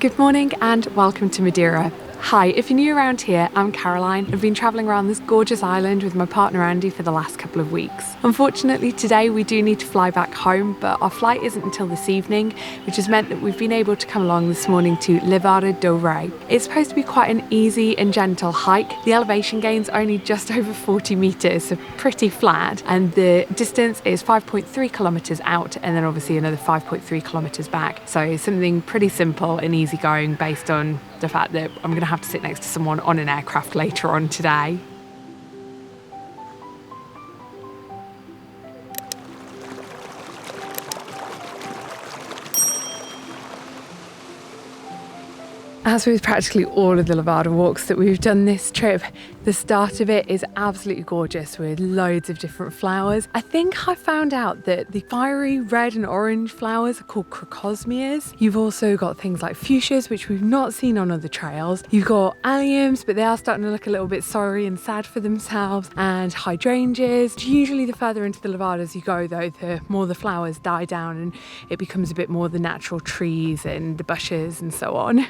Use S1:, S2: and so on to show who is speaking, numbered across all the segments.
S1: Good morning and welcome to Madeira. Hi, if you're new around here, I'm Caroline. I've been travelling around this gorgeous island with my partner Andy for the last couple of weeks. Unfortunately, today we do need to fly back home, but our flight isn't until this evening, which has meant that we've been able to come along this morning to Levada do Rei. It's supposed to be quite an easy and gentle hike. The elevation gain's only just over 40 metres, so pretty flat, and the distance is 5.3 kilometres out and then obviously another 5.3 kilometres back. So something pretty simple and easygoing based on the fact that I'm going to have to sit next to someone on an aircraft later on today. As with practically all of the Levada walks that we've done this trip, the start of it is absolutely gorgeous with loads of different flowers. I think I found out that the fiery red and orange flowers are called crocosmias. You've also got things like fuchsias, which we've not seen on other trails. You've got alliums, but they are starting to look a little bit sorry and sad for themselves, and hydrangeas. Usually the further into the Levadas you go though, the more the flowers die down and it becomes a bit more the natural trees and the bushes and so on.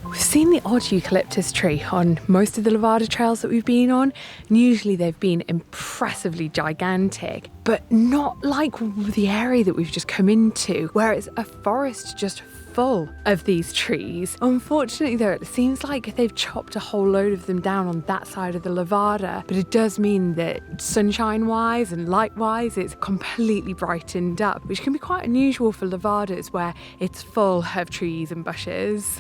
S1: We've seen the odd eucalyptus tree on most of the Levada trails that we've been on, and usually they've been impressively gigantic, but not like the area that we've just come into, where it's a forest just full of these trees. Unfortunately though, it seems like they've chopped a whole load of them down on that side of the Levada, but it does mean that sunshine wise and light wise it's completely brightened up, which can be quite unusual for Levadas where it's full of trees and bushes.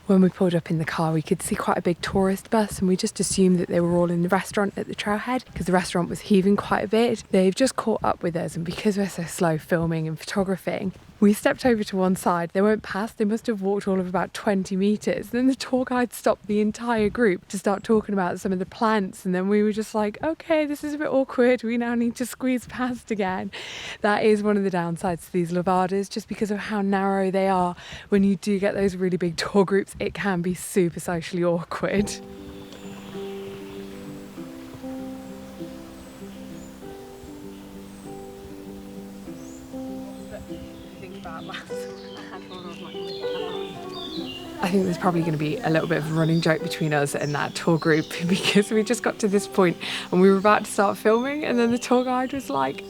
S1: When we pulled up in the car, we could see quite a big tourist bus and we just assumed that they were all in the restaurant at the trailhead because the restaurant was heaving quite a bit. They've just caught up with us, and because we're so slow filming and photographing, we stepped over to one side. They weren't past, they must have walked all of about 20 metres. Then the tour guide stopped the entire group to start talking about some of the plants, and then we were just like, okay, this is a bit awkward, we now need to squeeze past again. That is one of the downsides to these Levadas, just because of how narrow they are. When you do get those really big tour groups, it can be super socially awkward. I think there's probably going to be a little bit of a running joke between us and that tour group because we just got to this point and we were about to start filming, and then the tour guide was like,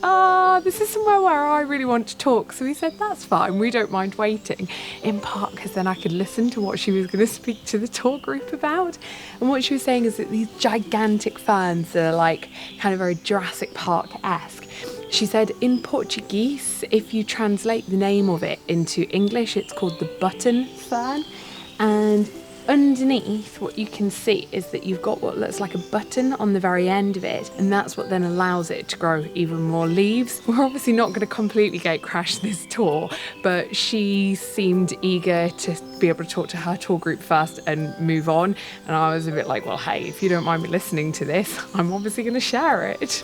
S1: this is somewhere where I really want to talk. So we said, that's fine, we don't mind waiting, in part because then I could listen to what she was going to speak to the tour group about. And what she was saying is that these gigantic ferns that are like kind of very Jurassic Park-esque, she said in Portuguese, if you translate the name of it into English, it's called the button fern. And underneath, what you can see is that you've got what looks like a button on the very end of it, and that's what then allows it to grow even more leaves. We're obviously not going to completely gate crash this tour, but she seemed eager to be able to talk to her tour group first and move on, and I was a bit like, well, hey, if you don't mind me listening to this, I'm obviously going to share it.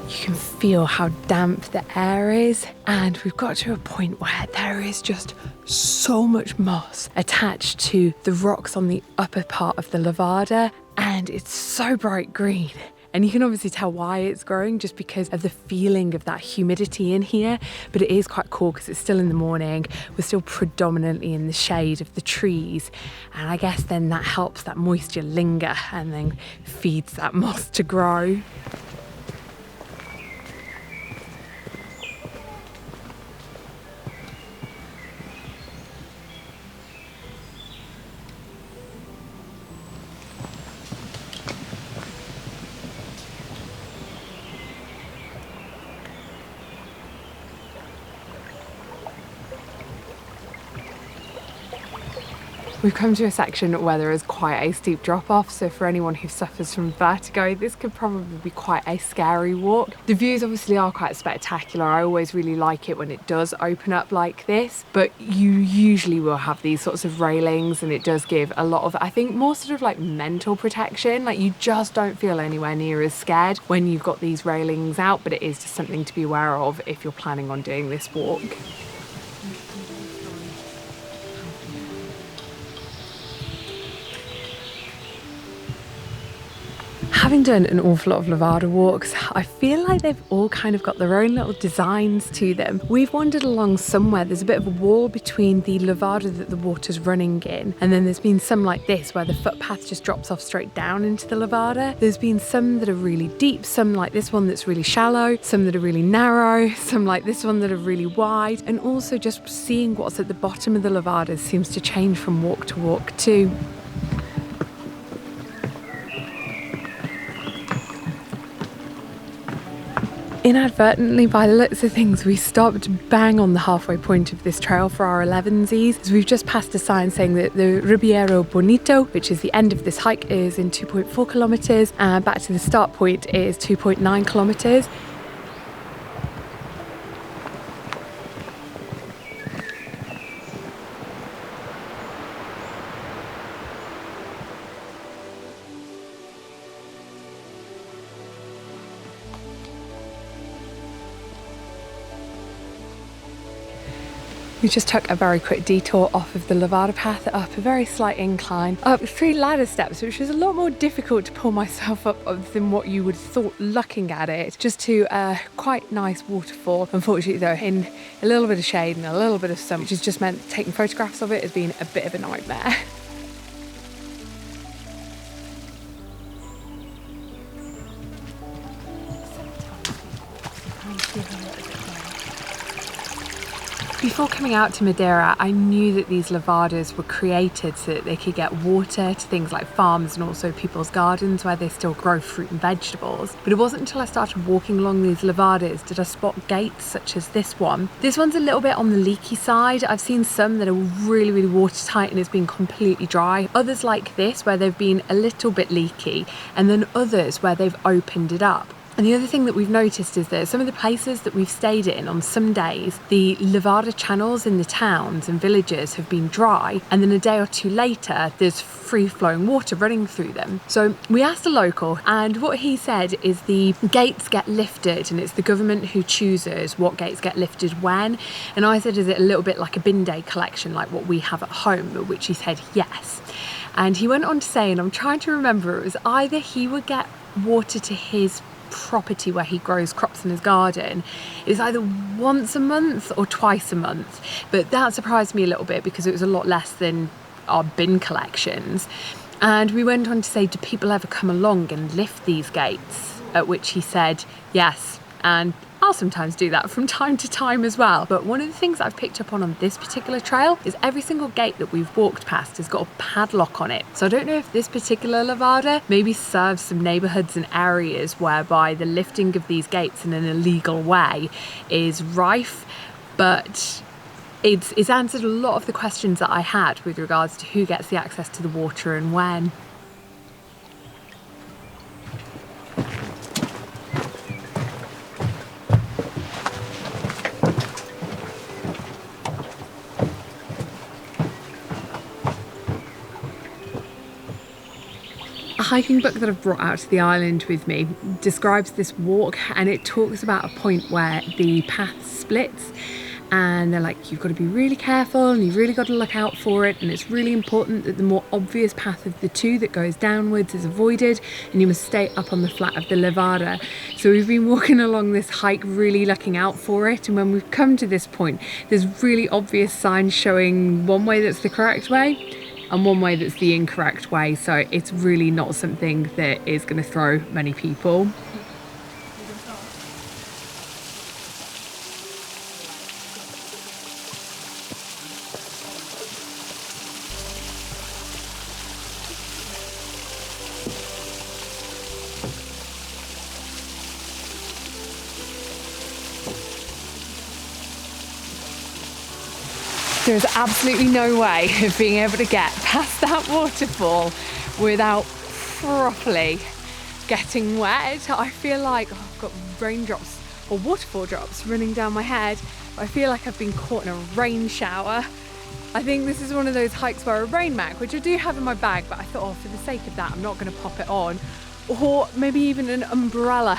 S1: You can feel how damp the air is, and we've got to a point where there is just so much moss attached to the rocks on the upper part of the Levada, and it's so bright green. And you can obviously tell why it's growing just because of the feeling of that humidity in here, but it is quite cool because it's still in the morning, we're still predominantly in the shade of the trees, and I guess then that helps that moisture linger and then feeds that moss to grow. We've come to a section where there is quite a steep drop off, so for anyone who suffers from vertigo, this could probably be quite a scary walk. The views obviously are quite spectacular. I always really like it when it does open up like this, but you usually will have these sorts of railings, and it does give a lot of, I think, more sort of like mental protection. Like, you just don't feel anywhere near as scared when you've got these railings out, but it is just something to be aware of if you're planning on doing this walk. Having done an awful lot of Levada walks, I feel like they've all kind of got their own little designs to them. We've wandered along somewhere, there's a bit of a wall between the Levada that the water's running in, and then there's been some like this where the footpath just drops off straight down into the Levada. There's been some that are really deep, some like this one that's really shallow, some that are really narrow, some like this one that are really wide, and also just seeing what's at the bottom of the Levada seems to change from walk to walk too. Inadvertently, by the looks of things, we stopped bang on the halfway point of this trail for our 11sies, as we've just passed a sign saying that the Ribeiro Bonito, which is the end of this hike, is in 2.4 kilometres, and back to the start point is 2.9 kilometres. We just took a very quick detour off of the Levada path up a very slight incline, up 3 ladder steps, which was a lot more difficult to pull myself up than what you would have thought looking at it, just to a quite nice waterfall. Unfortunately though, in a little bit of shade and a little bit of sun, which has just meant taking photographs of it has been a bit of a nightmare. Before coming out to Madeira, I knew that these levadas were created so that they could get water to things like farms and also people's gardens where they still grow fruit and vegetables. But it wasn't until I started walking along these levadas did I spot gates such as this one. This one's a little bit on the leaky side. I've seen some that are really, really watertight and it's been completely dry. Others like this where they've been a little bit leaky, and then others where they've opened it up. And the other thing that we've noticed is that some of the places that we've stayed in on some days, the Levada channels in the towns and villages have been dry, and then a day or two later there's free-flowing water running through them. So we asked a local, and what he said is the gates get lifted and it's the government who chooses what gates get lifted when. And I said, is it a little bit like a bin day collection like what we have at home? Which he said yes. And he went on to say, and I'm trying to remember, it was either he would get water to his property where he grows crops in his garden, is either once a month or twice a month, but that surprised me a little bit because it was a lot less than our bin collections. And we went on to say, do people ever come along and lift these gates? At which he said yes, and I'll sometimes do that from time to time as well. But one of the things I've picked up on this particular trail is every single gate that we've walked past has got a padlock on it. So I don't know if this particular Levada maybe serves some neighbourhoods and areas whereby the lifting of these gates in an illegal way is rife, but it's answered a lot of the questions that I had with regards to who gets the access to the water and when. A hiking book that I've brought out to the island with me describes this walk, and it talks about a point where the path splits, and they're like, you've got to be really careful and you've really got to look out for it, and it's really important that the more obvious path of the two that goes downwards is avoided, and you must stay up on the flat of the Levada. So we've been walking along this hike really looking out for it, and when we've come to this point there's really obvious signs showing one way that's the correct way and one way that's the incorrect way, so it's really not something that is going to throw many people. There's absolutely no way of being able to get past that waterfall without properly getting wet. I feel like I've got raindrops or waterfall drops running down my head. I feel like I've been caught in a rain shower. I think this is one of those hikes where a rain mac, which I do have in my bag, but I thought, oh, for the sake of that, I'm not going to pop it on. Or maybe even an umbrella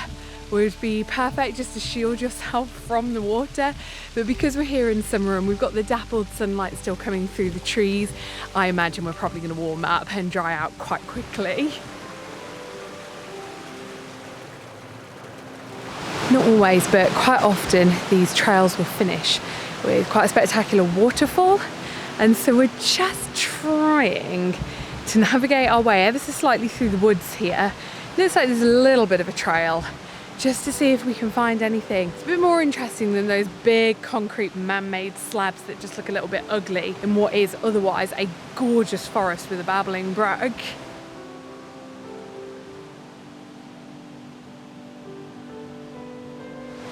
S1: would be perfect just to shield yourself from the water. But because we're here in summer and we've got the dappled sunlight still coming through the trees, I imagine we're probably going to warm up and dry out quite quickly. Not always, but quite often these trails will finish with quite a spectacular waterfall. And so we're just trying to navigate our way ever so slightly through the woods here. Looks like there's a little bit of a trail, just to see if we can find anything. It's a bit more interesting than those big concrete man-made slabs that just look a little bit ugly in what is otherwise a gorgeous forest with a babbling brook.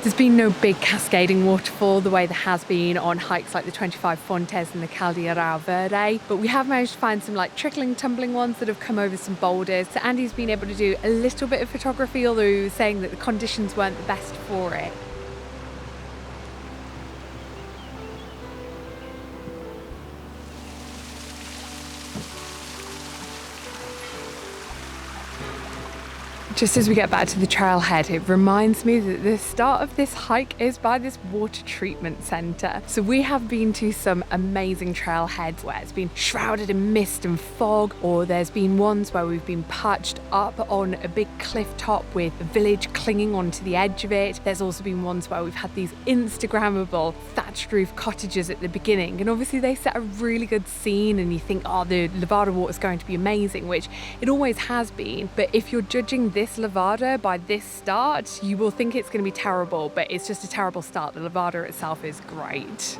S1: There's been no big cascading waterfall the way there has been on hikes like the 25 Fontes and the Caldera Verde, but we have managed to find some like trickling, tumbling ones that have come over some boulders. So Andy's been able to do a little bit of photography, although he was saying that the conditions weren't the best for it. Just as we get back to the trailhead, it reminds me that the start of this hike is by this water treatment centre. So we have been to some amazing trailheads where it's been shrouded in mist and fog, or there's been ones where we've been perched up on a big cliff top with a village clinging onto the edge of it. There's also been ones where we've had these Instagrammable thatched roof cottages at the beginning, and obviously they set a really good scene and you think, oh, the Levada water is going to be amazing, which it always has been. But if you're judging this Levada by this start, you will think it's going to be terrible, but it's just a terrible start. The Levada itself is great.